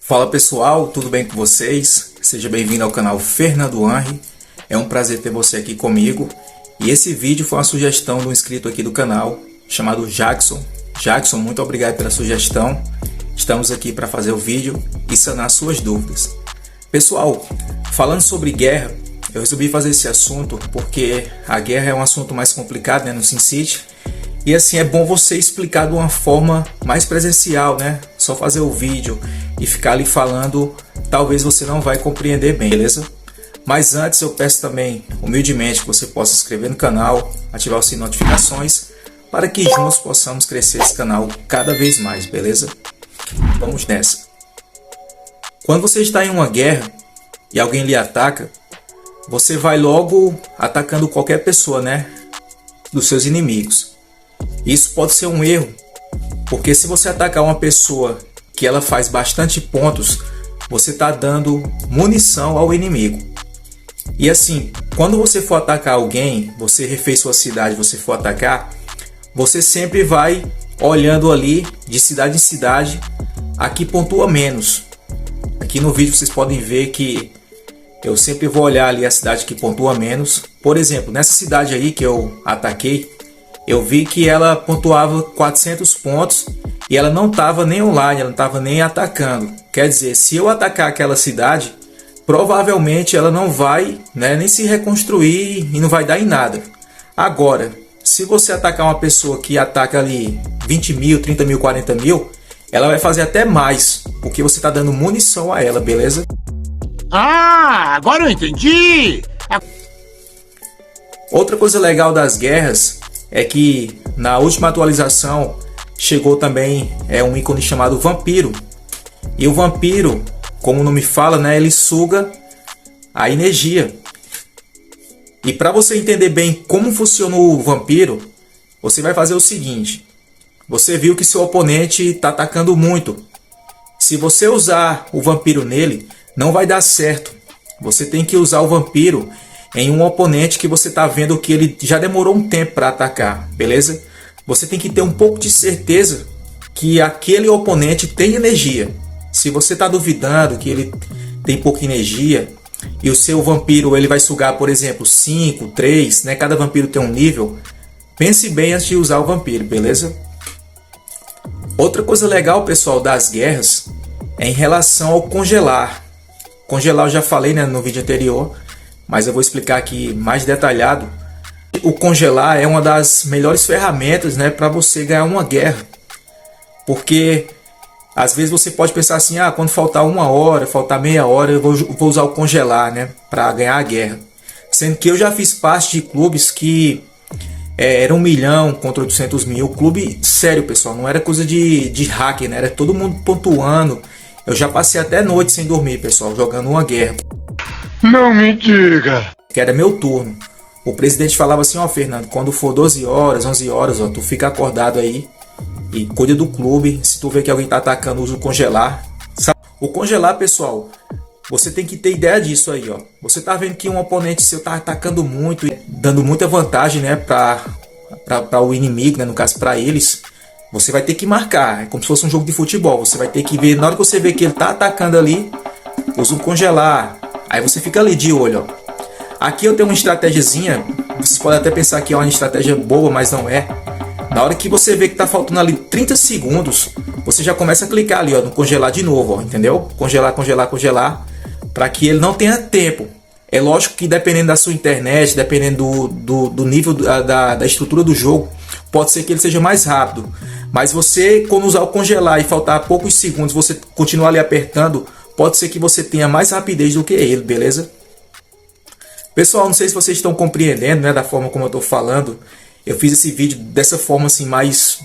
Fala pessoal, tudo bem com vocês? Seja bem-vindo ao canal Fernando Henry. É um prazer ter você aqui comigo. E esse vídeo foi uma sugestão de um inscrito aqui do canal, chamado Jackson. Jackson, muito obrigado pela sugestão. Estamos aqui para fazer o vídeo e sanar suas dúvidas. Pessoal, falando sobre guerra, eu resolvi fazer esse assunto porque a guerra é um assunto mais complicado, né, no SimCity. E assim, é bom você explicar de uma forma mais presencial, né? Só fazer o vídeo e ficar ali falando, talvez você não vai compreender bem, beleza? Mas antes eu peço também, humildemente, que você possa se inscrever no canal, ativar o sininho de notificações, para que juntos possamos crescer esse canal cada vez mais, beleza? Vamos nessa. Quando você está em uma guerra e alguém lhe ataca, você vai logo atacando qualquer pessoa, né? Dos seus inimigos. Isso pode ser um erro, porque se você atacar uma pessoa que ela faz bastante pontos, você está dando munição ao inimigo. E assim, quando você for atacar alguém, você refez sua cidade, você for atacar, você sempre vai olhando ali de cidade em cidade, aqui pontua menos. Aqui no vídeo vocês podem ver que eu sempre vou olhar ali a cidade que pontua menos. Por exemplo, nessa cidade aí que eu ataquei, eu vi que ela pontuava 400 pontos e ela não estava nem online, ela não estava nem atacando. Quer dizer, se eu atacar aquela cidade, provavelmente ela não vai, né, nem se reconstruir e não vai dar em nada. Agora, se você atacar uma pessoa que ataca ali 20 mil, 30 mil, 40 mil, ela vai fazer até mais, porque você está dando munição a ela, beleza? Ah, agora eu entendi! Outra coisa legal das guerras é que na última atualização chegou também um ícone chamado vampiro. E o vampiro, como o nome fala, né, ele suga a energia. E para você entender bem como funciona o vampiro, você vai fazer o seguinte. Você viu que seu oponente está atacando muito. Se você usar o vampiro nele, não vai dar certo. Você tem que usar o vampiro em um oponente que você está vendo que ele já demorou um tempo para atacar, beleza? Você tem que ter um pouco de certeza que aquele oponente tem energia. Se você está duvidando que ele tem pouca energia e o seu vampiro ele vai sugar, por exemplo, 5, 3, né? Cada vampiro tem um nível. Pense bem antes de usar o vampiro, beleza? Outra coisa legal, pessoal, das guerras é em relação ao congelar. Congelar eu já falei, né, no vídeo anterior, mas eu vou explicar aqui mais detalhado. O congelar é uma das melhores ferramentas, né, para você ganhar uma guerra. Porque às vezes você pode pensar assim, quando faltar 1 hora, faltar meia hora, eu vou usar o congelar, né, para ganhar a guerra. Sendo que eu já fiz parte de clubes que era 1 milhão contra 800 mil. Clube sério, pessoal, não era coisa de hacker, né, era todo mundo pontuando. Eu já passei até noite sem dormir, pessoal, jogando uma guerra. Não me diga! Que era meu turno. O presidente falava assim, Fernando, quando for 12 horas, 11 horas, tu fica acordado aí e cuida do clube. Se tu vê que alguém tá atacando, usa o congelar. O congelar, pessoal, você tem que ter ideia disso aí, Você tá vendo que um oponente seu tá atacando muito, dando muita vantagem, né, para o inimigo, né, no caso para eles. Você vai ter que marcar, é como se fosse um jogo de futebol. Você vai ter que ver, na hora que você vê que ele tá atacando ali, usa um congelar. Aí você fica ali de olho, Aqui eu tenho uma estratégiazinha. Vocês podem até pensar que é uma estratégia boa, mas não é. Na hora que você vê que tá faltando ali 30 segundos, você já começa a clicar ali, no congelar de novo, entendeu? Congelar, congelar, congelar, para que ele não tenha tempo. É lógico que dependendo da sua internet, dependendo do nível da estrutura do jogo, pode ser que ele seja mais rápido. Mas você, quando usar o congelar e faltar poucos segundos, você continuar ali apertando, pode ser que você tenha mais rapidez do que ele, beleza? Pessoal, não sei se vocês estão compreendendo, né, da forma como eu estou falando. Eu fiz esse vídeo dessa forma assim, mais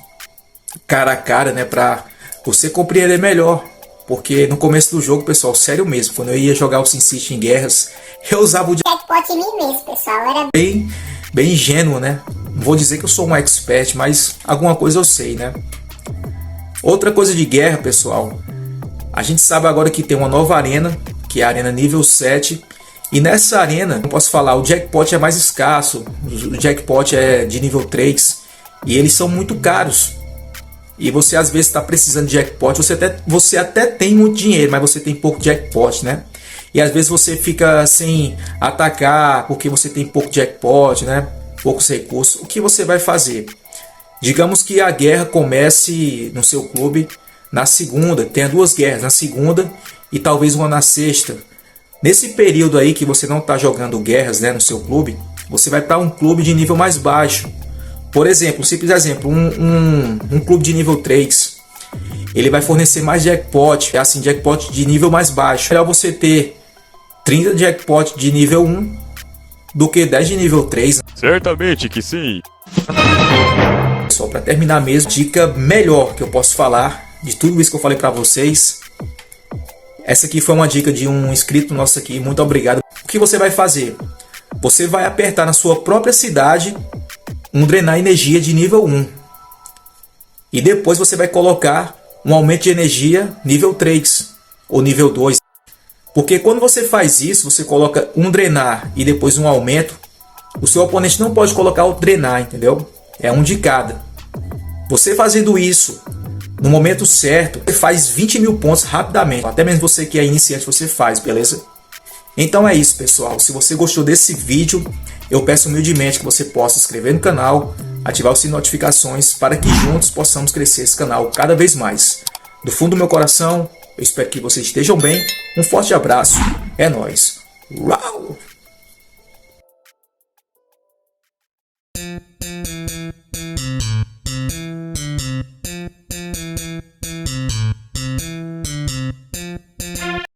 cara a cara, né, para você compreender melhor. Porque no começo do jogo, pessoal, sério mesmo, quando eu ia jogar o SimCity em guerras, eu usava o jackpot em mim mesmo, pessoal. Era bem ingênuo, né? Não vou dizer que eu sou um expert, mas alguma coisa eu sei, né? Outra coisa de guerra, pessoal, a gente sabe agora que tem uma nova arena, que é a arena nível 7. E nessa arena, eu posso falar, o jackpot é mais escasso, o jackpot é de nível 3 e eles são muito caros. e você às vezes está precisando de jackpot, você até tem muito dinheiro, mas você tem pouco jackpot, né? E às vezes você fica sem atacar porque você tem pouco jackpot, né? Poucos recursos. O que você vai fazer? Digamos que a guerra comece no seu clube na segunda, tenha 2 guerras, na segunda e talvez uma na sexta. Nesse período aí que você não está jogando guerras, né, no seu clube, você vai para um clube de nível mais baixo. Por exemplo, um simples exemplo, um clube de nível 3, ele vai fornecer mais jackpot, assim, jackpot de nível mais baixo. É melhor você ter 30 jackpot de nível 1 do que 10 de nível 3. Certamente que sim. Só para terminar mesmo, dica melhor que eu posso falar de tudo isso que eu falei para vocês. Essa aqui foi uma dica de um inscrito nosso aqui, muito obrigado. O que você vai fazer? Você vai apertar na sua própria cidade um drenar energia de nível 1. E depois você vai colocar um aumento de energia nível 3 ou nível 2. Porque quando você faz isso, você coloca um drenar e depois um aumento, o seu oponente não pode colocar o drenar, entendeu? É um de cada. Você fazendo isso no momento certo, você faz 20 mil pontos rapidamente. Até mesmo você que é iniciante, você faz, beleza? Então é isso, pessoal. Se você gostou desse vídeo, eu peço humildemente que você possa se inscrever no canal, ativar o sininho de notificações para que juntos possamos crescer esse canal cada vez mais. Do fundo do meu coração, eu espero que vocês estejam bem. Um forte abraço. É nóis. Uau!